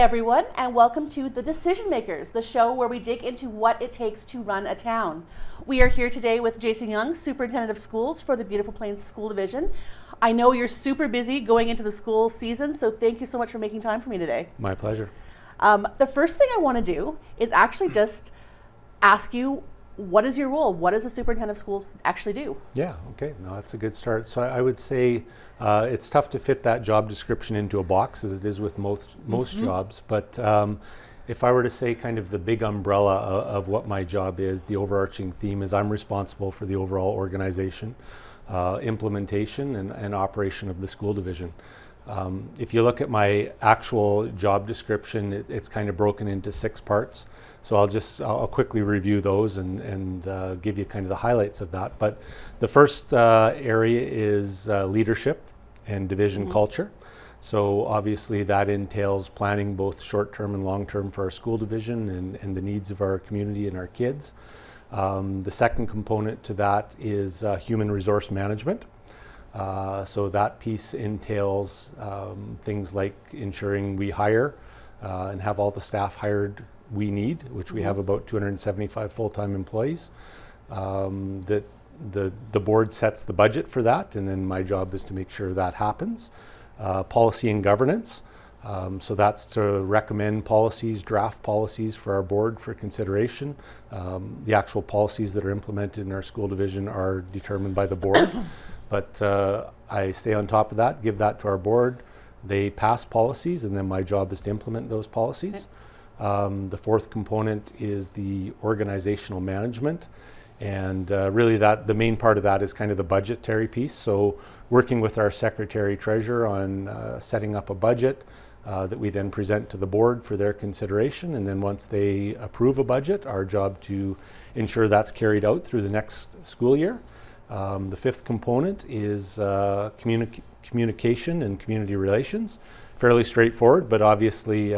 everyone, and welcome to The Decision Makers, the show where we dig into what it takes to run a town. We are here today with Jason Young, Superintendent of Schools for the Beautiful Plains School Division. I know you're super busy going into the school season, so thank you so much for making time for me today. My pleasure. The first thing I want to do is actually just ask you, what is your role? What does a superintendent of schools actually do? Yeah, okay, no, that's a good start. So I would say it's tough to fit that job description into a box, as it is with most jobs, but if I were to say kind of the big umbrella of what my job is, the overarching theme is I'm responsible for the overall organization, implementation and operation of the school division. If you look at my actual job description, it's kind of broken into 6 parts. So I'll quickly review those and give you kind of the highlights of that. But the first area is leadership and division culture. So obviously that entails planning both short-term and long-term for our school division and the needs of our community and our kids. The second component to that is human resource management. So that piece entails things like ensuring we hire and have all the staff hired we need, which we have about 275 full-time employees. That the board sets the budget for that, and then my job is to make sure that happens. Policy and governance. So that's to recommend policies, draft policies for our board for consideration. The actual policies that are implemented in our school division are determined by the board. But I stay on top of that, give that to our board. They pass policies, and then my job is to implement those policies. The fourth component is the organizational management. And really the main part of that is kind of the budgetary piece. So working with our secretary treasurer on setting up a budget that we then present to the board for their consideration. And then once they approve a budget, our job to ensure that's carried out through the next school year. The fifth component is communication and community relations. Fairly straightforward, but obviously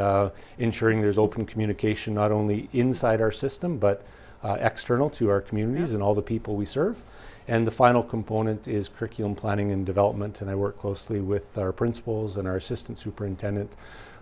ensuring there's open communication not only inside our system, but external to our communities and all the people we serve. And the final component is curriculum planning and development, and I work closely with our principals and our assistant superintendent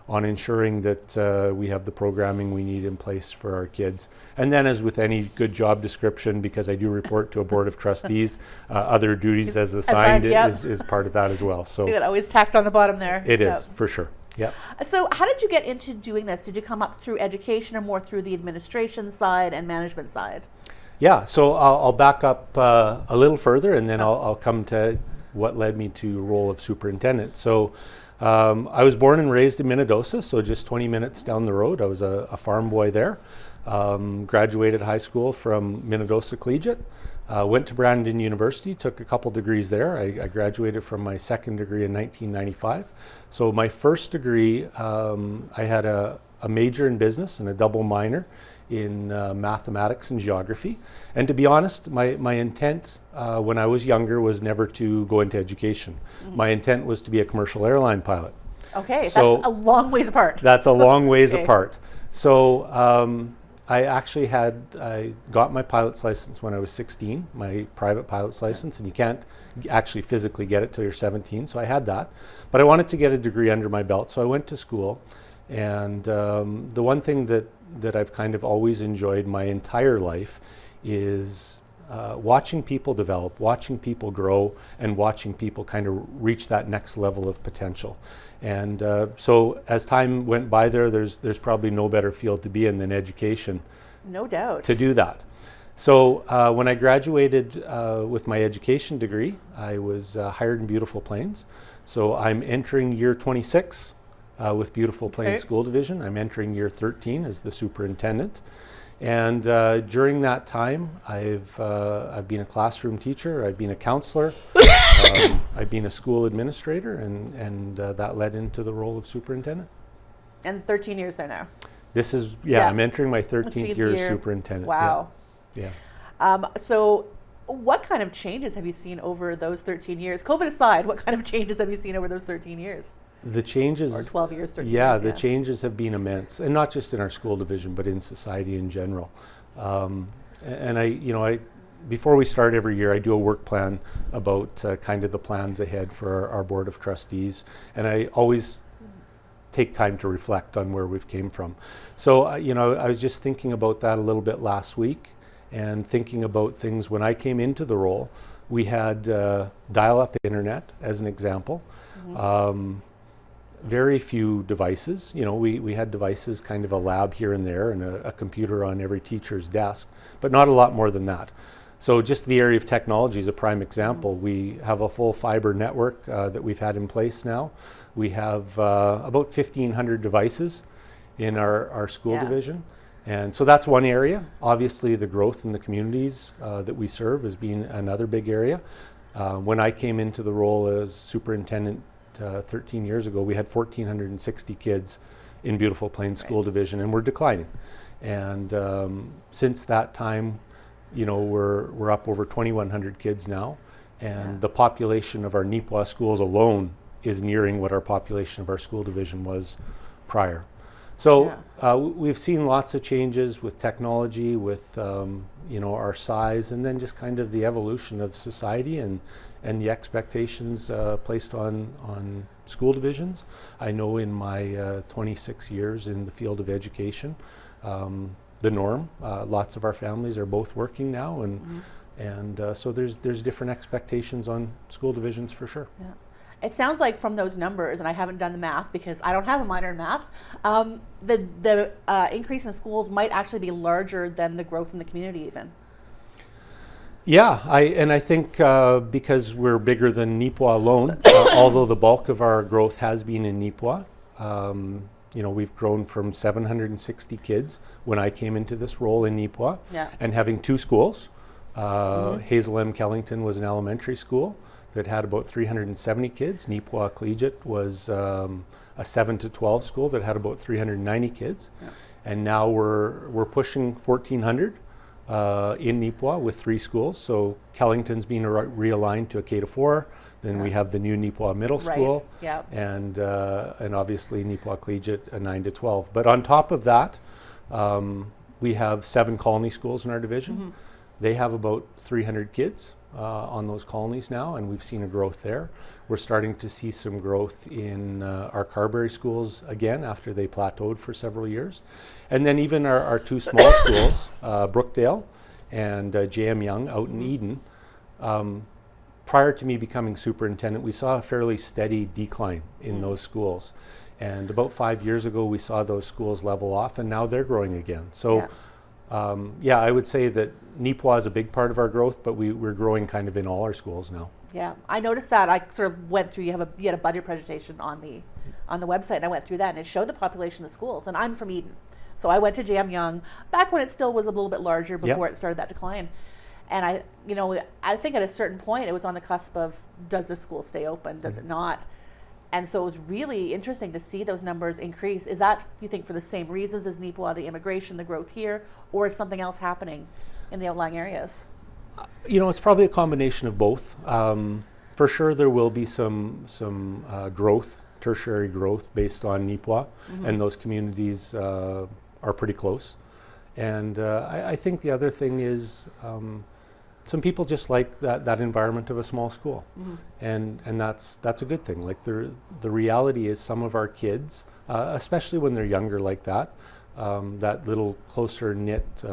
on ensuring that we have the programming we need in place for our kids. And then, as with any good job description, because I do report to a board of trustees, other duties as assigned is part of that as well. So it always tacked on the bottom there. It is, for sure. Yeah. So how did you get into doing this? Did you come up through education or more through the administration side and management side? Yeah, so I'll back up a little further, and then I'll come to what led me to the role of superintendent. So I was born and raised in Minnedosa, so just 20 minutes down the road. I was a farm boy there. Graduated high school from Minnedosa Collegiate. Went to Brandon University, took a couple degrees there. I graduated from my second degree in 1995. So my first degree, I had a major in business and a double minor in mathematics and geography. And to be honest, my intent when I was younger was never to go into education. My intent was to be a commercial airline pilot. Okay, so that's a long ways apart. That's a long ways apart. So I got my pilot's license when I was 16, my private pilot's license, and you can't actually physically get it till you're 17, so I had that. But I wanted to get a degree under my belt, so I went to school. And the one thing that I've kind of always enjoyed my entire life is watching people develop, watching people grow, and watching people kind of reach that next level of potential. And so as time went by there's probably no better field to be in than education. No doubt. To do that. So when I graduated with my education degree, I was hired in Beautiful Plains. So I'm entering year 26 with Beautiful Plains School Division. I'm entering year 13 as the superintendent. And during that time, I've been a classroom teacher, I've been a counselor, I've been a school administrator, and that led into the role of superintendent. And 13 years there now. This is, I'm entering my 13th year as superintendent. Wow. Yeah. So what kind of changes have you seen over those 13 years? COVID aside, what kind of changes have you seen over those 13 years? The changes, or 12 years, 13 years. The changes have been immense, and not just in our school division, but in society in general. And before we start every year, I do a work plan about kind of the plans ahead for our board of trustees, and I always take time to reflect on where we've came from. So, I was just thinking about that a little bit last week and thinking about things when I came into the role. We had dial-up internet as an example. Very few devices. We had devices, kind of a lab here and there, and a computer on every teacher's desk, but not a lot more than that. So just the area of technology is a prime example. We have a full fiber network that we've had in place now. We have about 1,500 devices in our school division. And so that's one area. Obviously, the growth in the communities that we serve has been another big area. When I came into the role as superintendent 13 years ago, we had 1,460 kids in Beautiful Plains School Division, and we're declining. And since that time, we're up over 2,100 kids now, and the population of our Nipawin schools alone is nearing what our population of our school division was prior. So we've seen lots of changes with technology, with our size, and then just kind of the evolution of society and the expectations placed on school divisions. I know in my 26 years in the field of education, the norm. Lots of our families are both working now, and so there's different expectations on school divisions for sure. Yeah. It sounds like from those numbers, and I haven't done the math because I don't have a minor in math, the increase in the schools might actually be larger than the growth in the community even. Yeah, I think because we're bigger than Nipawin alone, although the bulk of our growth has been in Nipawin, we've grown from 760 kids when I came into this role in Nipawin, and having two schools. Hazel M. Kellington was an elementary school that had about 370 kids. Nipawin Collegiate was a 7 to 12 school that had about 390 kids. And now we're pushing 1,400 in Nipawin with 3 schools. So Kellington's being realigned to a K to 4. Then we have the new Nipawin Middle School, and obviously Nipawin Collegiate, a 9 to 12. But on top of that, we have 7 colony schools in our division. They have about 300 kids on those colonies now, and we've seen a growth there. We're starting to see some growth in our Carberry schools again after they plateaued for several years. And then even our 2 small schools, Brookdale and J.M. Young out in Eden, prior to me becoming superintendent, we saw a fairly steady decline in those schools. And about 5 years ago, we saw those schools level off, and now they're growing again. So I would say that Nipawin is a big part of our growth, but we're growing kind of in all our schools now. Yeah, I noticed that. I sort of went through, you had a budget presentation on the website, and I went through that, and it showed the population of schools. And I'm from Eden, so I went to J.M. Young back when it still was a little bit larger before it started that decline. And I think at a certain point, it was on the cusp of, does this school stay open? Does it not? And so it was really interesting to see those numbers increase. Is that, you think, for the same reasons as Nipawin, the immigration, the growth here, or is something else happening in the outlying areas? It's probably a combination of both. For sure, there will be some growth, tertiary growth based on Nipawin, and those communities are pretty close. And I think the other thing is some people just like that environment of a small school, and that's a good thing. Like the reality is, some of our kids, especially when they're younger like that, that little closer knit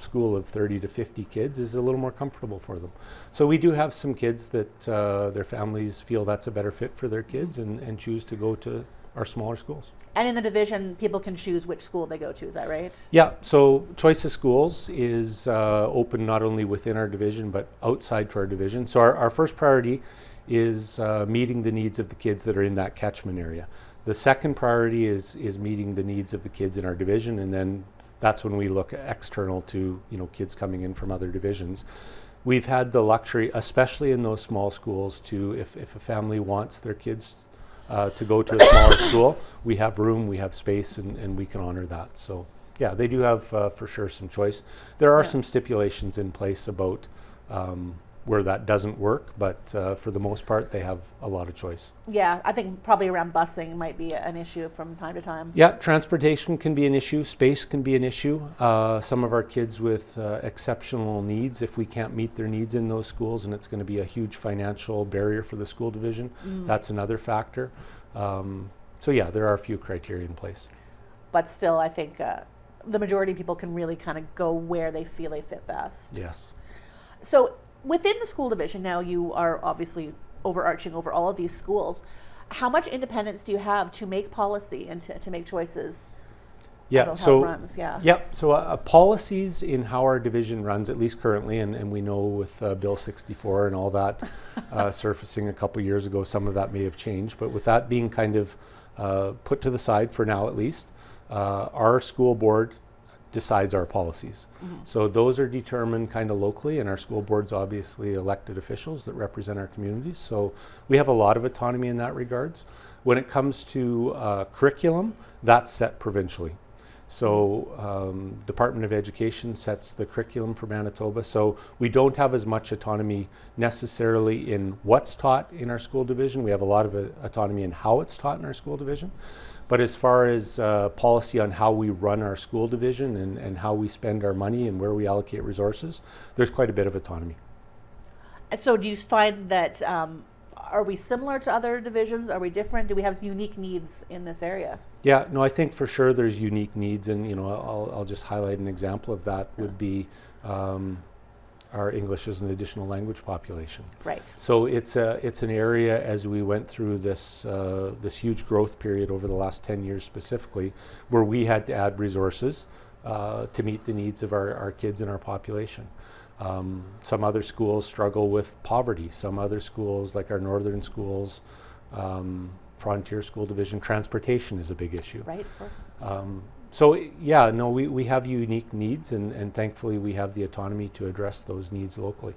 school of 30 to 50 kids is a little more comfortable for them. So we do have some kids that their families feel that's a better fit for their kids and choose to go to our smaller schools. And in the division, people can choose which school they go to, is that right? Yeah, so Choice of Schools is open not only within our division, but outside to our division. So our first priority is meeting the needs of the kids that are in that catchment area. The second priority is meeting the needs of the kids in our division, and then that's when we look external to kids coming in from other divisions. We've had the luxury, especially in those small schools, to if a family wants their kids to go to a smaller school, we have room, we have space, and we can honor that. So yeah, they do have for sure some choice. There are some stipulations in place about where that doesn't work, but for the most part, they have a lot of choice. Yeah, I think probably around busing might be an issue from time to time. Yeah, transportation can be an issue, space can be an issue. Some of our kids with exceptional needs, if we can't meet their needs in those schools, and it's going to be a huge financial barrier for the school division, that's another factor. So yeah, there are a few criteria in place. But still, I think the majority of people can really kind of go where they feel they fit best. Yes. So within the school division now, you are obviously overarching over all of these schools. How much independence do you have to make policy and to make choices Yeah, about so how it runs? Yeah. Yep. So policies in how our division runs, at least currently, and we know with Bill 64 and all that surfacing a couple years ago, some of that may have changed. But with that being kind of put to the side for now, at least, our school board decides our policies. So those are determined kind of locally, and our school board's obviously elected officials that represent our communities. So we have a lot of autonomy in that regards. When it comes to curriculum, that's set provincially. So Department of Education sets the curriculum for Manitoba. So we don't have as much autonomy necessarily in what's taught in our school division. We have a lot of autonomy in how it's taught in our school division. But as far as policy on how we run our school division and how we spend our money and where we allocate resources, there's quite a bit of autonomy. And so do you find that, are we similar to other divisions? Are we different? Do we have unique needs in this area? Yeah, no, I think for sure there's unique needs, and I'll just highlight an example of that would be our English as an additional language population. Right. So it's an area, as we went through this this huge growth period over the last 10 years specifically, where we had to add resources to meet the needs of our kids and our population. Some other schools struggle with poverty. Some other schools, like our northern schools, Frontier School Division, transportation is a big issue. Right, of course. So yeah, no, we have unique needs, and thankfully we have the autonomy to address those needs locally.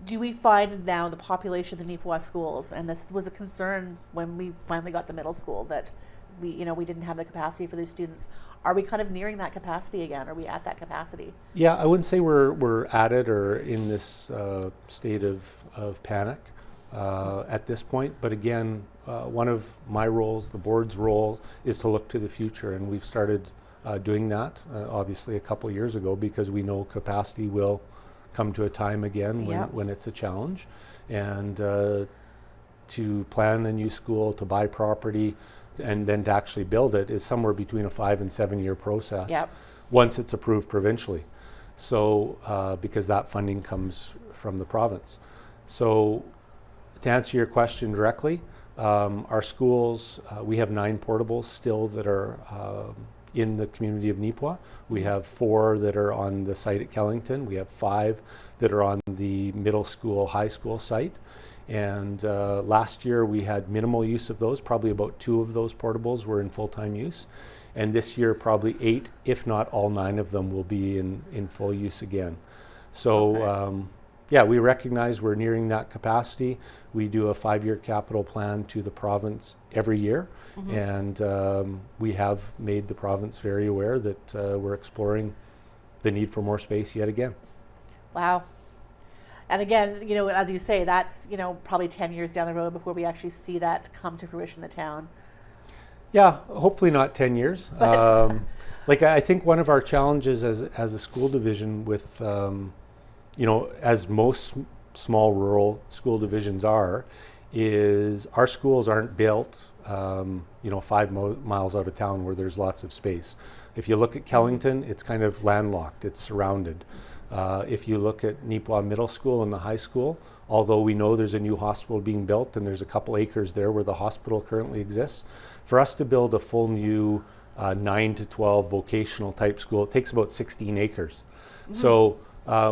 Do we find now the population in Neepawa schools, and this was a concern when we finally got the middle school, that we didn't have the capacity for these students. Are we kind of nearing that capacity again? Are we at that capacity? Yeah, I wouldn't say we're at it or in this state of panic at this point. But again, one of my roles, the board's role, is to look to the future, and we've started doing that obviously a couple years ago, because we know capacity will come to a time again when it's a challenge. And to plan a new school, to buy property, and then to actually build it is somewhere between a 5 and 7 year process. Yep. Once it's approved provincially. So because that funding comes from the province. So to answer your question directly, our schools, we have 9 portables still that are in the community of Neepawa. We have 4 that are on the site at Kellington. We have 5 that are on the middle school, high school site. And last year we had minimal use of those. Probably about 2 of those portables were in full-time use. And this year probably 8, if not all 9 of them, will be in full use again. So okay. Yeah, we recognize we're nearing that capacity. We do a 5-year capital plan to the province every year. And we have made the province very aware that we're exploring the need for more space yet again. Wow. And again, as you say, that's, probably 10 years down the road before we actually see that come to fruition in the town. Yeah, hopefully not 10 years. I think one of our challenges as a school division with, as most small rural school divisions are, is our schools aren't built, 5 miles out of town where there's lots of space. If you look at Kellington, it's kind of landlocked, it's surrounded. If you look at Neepawa Middle School and the high school, although we know there's a new hospital being built and there's a couple acres there where the hospital currently exists, for us to build a full new 9 to 12 vocational type school, it takes about 16 acres. So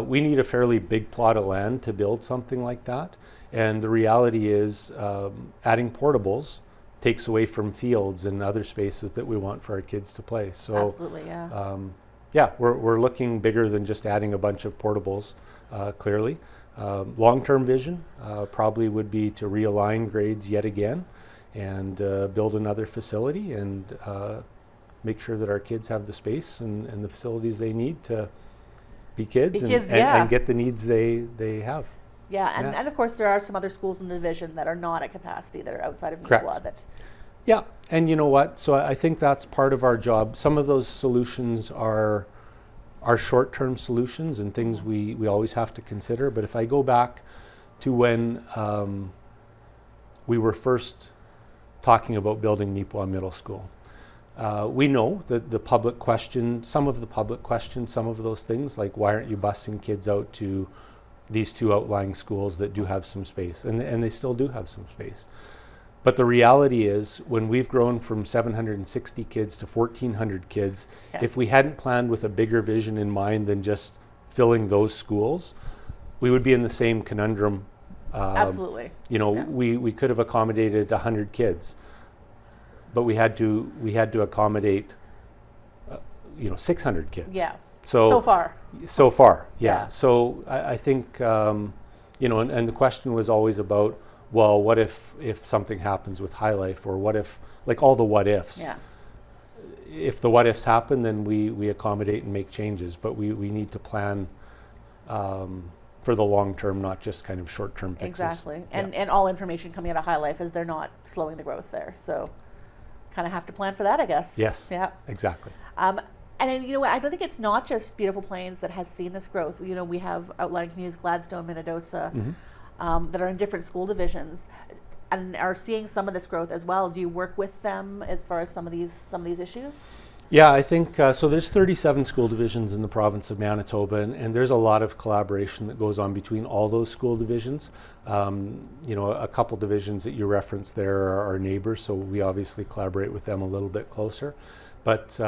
we need a fairly big plot of land to build something like that. And the reality is adding portables takes away from fields and other spaces that we want for our kids to play. So absolutely, yeah. Yeah, we're looking bigger than just adding a bunch of portables, clearly. Long-term vision probably would be to realign grades yet again and build another facility and make sure that our kids have the space and the facilities they need to be kids, and get the needs they have. Yeah, and of course there are some other schools in the division that are not at capacity, that are outside of Neepawa. That Yeah, and you know what? So I think that's part of our job. Some of those solutions are short-term solutions and things we always have to consider. But if I go back to when we were first talking about building Neepawa Middle School. We know that the public question, some of the public question, some of those things, like why aren't you busing kids out to these two outlying schools that do have some space, and they still do have some space. But the reality is, when we've grown from 760 kids to 1,400 kids, if we hadn't planned with a bigger vision in mind than just filling those schools, we would be in the same conundrum. Absolutely. You know, we could have accommodated 100 kids, but we had to accommodate, 600 kids. Yeah. So far. So far, yeah. Yeah. So I think, and the question was always about, well, what if something happens with High Life, or what if, like all the what ifs. Yeah. If the what ifs happen, then we accommodate and make changes, but we need to plan for the long term, not just kind of short term fixes. Exactly. And all information coming out of High Life is they're not slowing the growth there. So kind of have to plan for that, I guess. Yes. Yeah. Exactly. And then, I don't think it's not just Beautiful Plains that has seen this growth. We have outlying communities, Gladstone, Minnedosa, that are in different school divisions and are seeing some of this growth as well. Do you work with them as far as some of these issues? Yeah, I think so. There's 37 school divisions in the province of Manitoba, and there's a lot of collaboration that goes on between all those school divisions. A couple divisions that you referenced there are our neighbors, so we obviously collaborate with them a little bit closer. But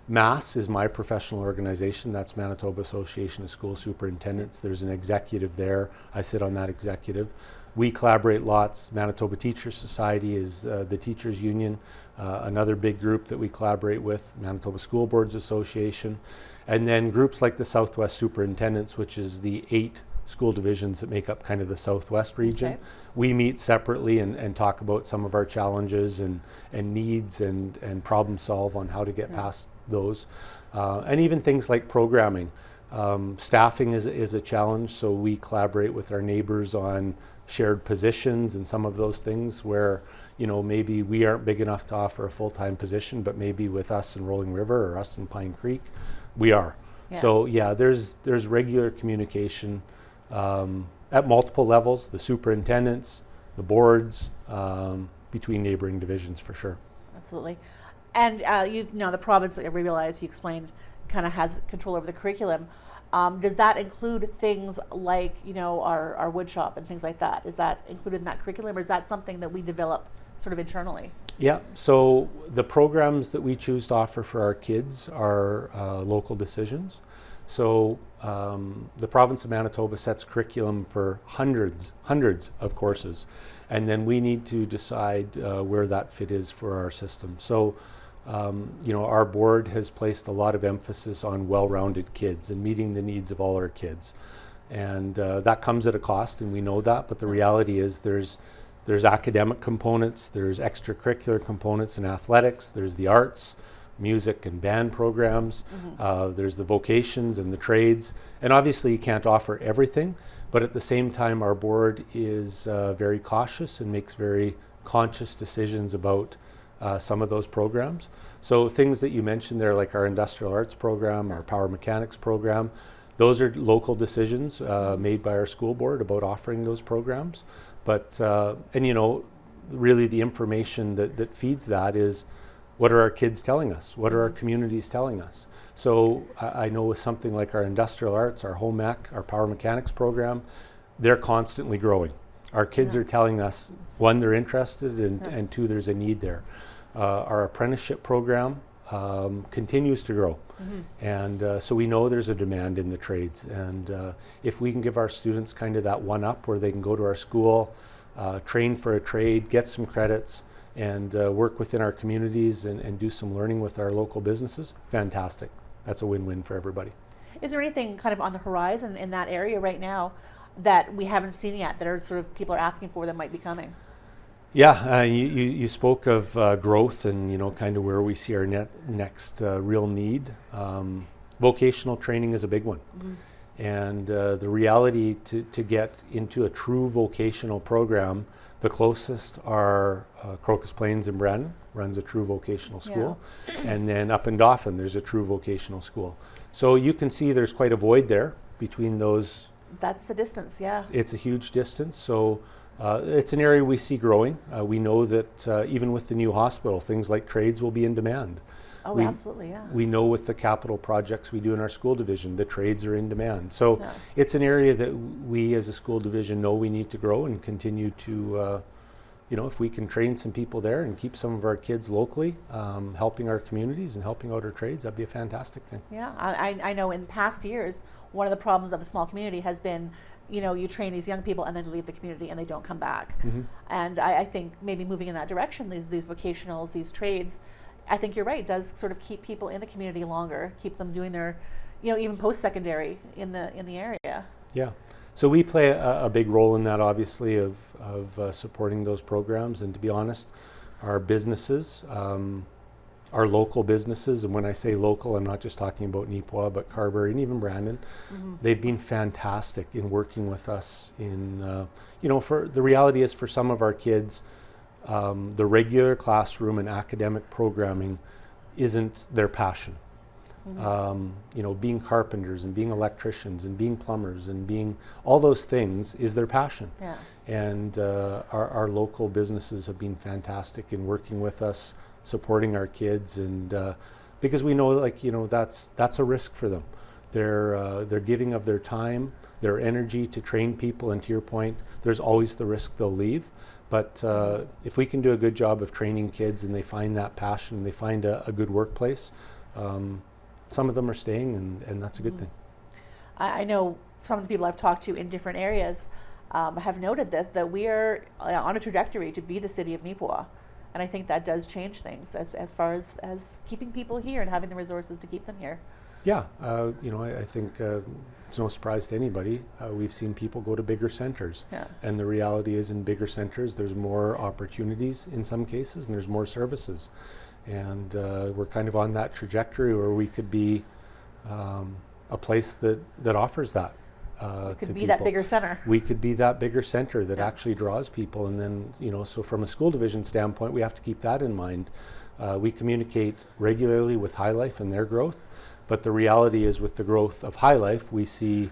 MAS is my professional organization. That's Manitoba Association of School Superintendents. There's an executive there. I sit on that executive. We collaborate lots. Manitoba Teachers Society is the teachers union, another big group that we collaborate with, Manitoba School Boards Association, and then groups like the Southwest Superintendents, which is the 8 school divisions that make up kind of the Southwest region. Okay. We meet separately and talk about some of our challenges and needs and problem solve on how to get past those. And even things like programming. Staffing is a challenge, so we collaborate with our neighbors on shared positions and some of those things where, maybe we aren't big enough to offer a full-time position, but maybe with us in Rolling River or us in Pine Creek, we are. Yeah. So yeah, there's regular communication at multiple levels, the superintendents, the boards, between neighboring divisions for sure. Absolutely. And the province, I realize you explained, kind of has control over the curriculum. Does that include things like, our wood shop and things like that? Is that included in that curriculum, or is that something that we develop sort of internally? Yeah, so the programs that we choose to offer for our kids are local decisions. So the province of Manitoba sets curriculum for hundreds of courses, and then we need to decide where that fit is for our system. So our board has placed a lot of emphasis on well-rounded kids and meeting the needs of all our kids, and that comes at a cost, and we know that. But the reality is, there's academic components, there's extracurricular components in athletics, there's the arts, music and band programs, there's the vocations and the trades, and obviously you can't offer everything, but at the same time our board is very cautious and makes very conscious decisions about some of those programs. So things that you mentioned there, like our industrial arts program, our power mechanics program, those are local decisions made by our school board about offering those programs. But really the information that feeds that is, what are our kids telling us? What are our communities telling us? So I know with something like our industrial arts, our home ec, our power mechanics program, they're constantly growing. Our kids are telling us, one, they're interested, and two, there's a need there. Our apprenticeship program continues to grow. And so we know there's a demand in the trades. And if we can give our students kind of that one up where they can go to our school, train for a trade, get some credits, and work within our communities and do some learning with our local businesses, fantastic. That's a win-win for everybody. Is there anything kind of on the horizon in that area right now that we haven't seen yet, that are sort of people are asking for that might be coming? Yeah, you spoke of growth and kind of where we see our next real need. Vocational training is a big one. And the reality to get into a true vocational program, the closest are Crocus Plains and Brandon runs a true vocational school. And then up in Dauphin, there's a true vocational school. So you can see there's quite a void there between those. That's the distance, yeah. It's a huge distance. So It's an area we see growing. We know that even with the new hospital, things like trades will be in demand. Oh, absolutely, yeah. We know with the capital projects we do in our school division, the trades are in demand. So Yeah. it's an area that we as a school division know we need to grow and continue to, if we can train some people there and keep some of our kids locally, helping our communities and helping out our trades, that'd be a fantastic thing. Yeah, I know in past years, one of the problems of a small community has been, you train these young people and then leave the community and they don't come back. Mm-hmm. And I think maybe moving in that direction, these vocationals, these trades, I think you're right, does sort of keep people in the community longer, keep them doing their, even post-secondary in the area. Yeah. So we play a big role in that, obviously, of supporting those programs. And to be honest, our businesses, our local businesses, and when I say local, I'm not just talking about Neepawa, but Carberry and even Brandon, they've been fantastic in working with us in, for the reality is for some of our kids, the regular classroom and academic programming isn't their passion. Being carpenters and being electricians and being plumbers and being all those things is their passion. Yeah. And our local businesses have been fantastic in working with us, supporting our kids, and because we know, that's a risk for them. They're giving of their time, their energy to train people, and to your point, there's always the risk they'll leave. But if we can do a good job of training kids and they find that passion, they find a good workplace, some of them are staying, and that's a good thing. I know some of the people I've talked to in different areas have noted that we are on a trajectory to be the city of Neepawa. And I think that does change things as far as keeping people here and having the resources to keep them here. Yeah, I think it's no surprise to anybody. We've seen people go to bigger centers. Yeah. And the reality is in bigger centers, there's more opportunities in some cases, and there's more services. And we're kind of on that trajectory where we could be a place that offers that Could to be people. that bigger center. We could be that bigger center that actually draws people. And then, so from a school division standpoint, we have to keep that in mind. We communicate regularly with High Life and their growth. But the reality is with the growth of High Life, we see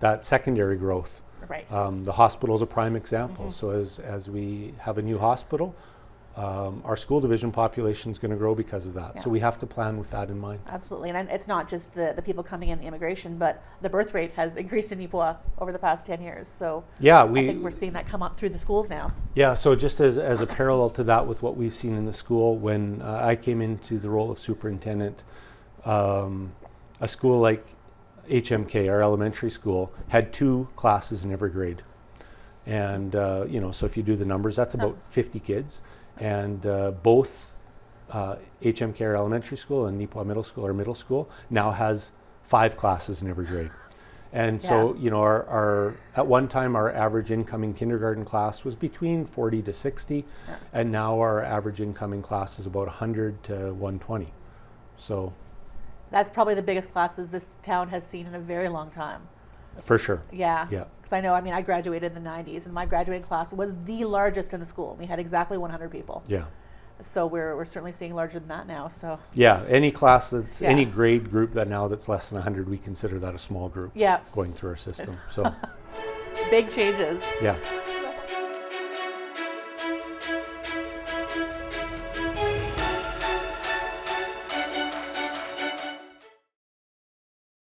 that secondary growth. Right. The hospital is a prime example. So as we have a new hospital, our school division population is going to grow because of that. Yeah. So we have to plan with that in mind. Absolutely. And it's not just the people coming in, the immigration, but the birth rate has increased in Neepawa over the past 10 years. So Yeah, I think we're seeing that come up through the schools now. Yeah, so just as a parallel to that with what we've seen in the school, when I came into the role of superintendent, a school like HMK, our elementary school, had 2 classes in every grade. And, so if you do the numbers, that's about 50 kids. And both HMK, our elementary school, and Neepawa Middle School, our middle school, now has 5 classes in every grade. And so, our at one time, our average incoming kindergarten class was between 40 to 60, and now our average incoming class is about 100 to 120. So That's probably the biggest classes this town has seen in a very long time. for sure. Yeah. Yeah. Because I know, I graduated in the 90s, and my graduating class was the largest in the school. We had exactly 100 people. Yeah. So we're certainly seeing larger than that now. So Yeah, any class that's, Yeah. any grade group that's less than 100, we consider that a small group yeah, going through our system. So, big changes. yeah.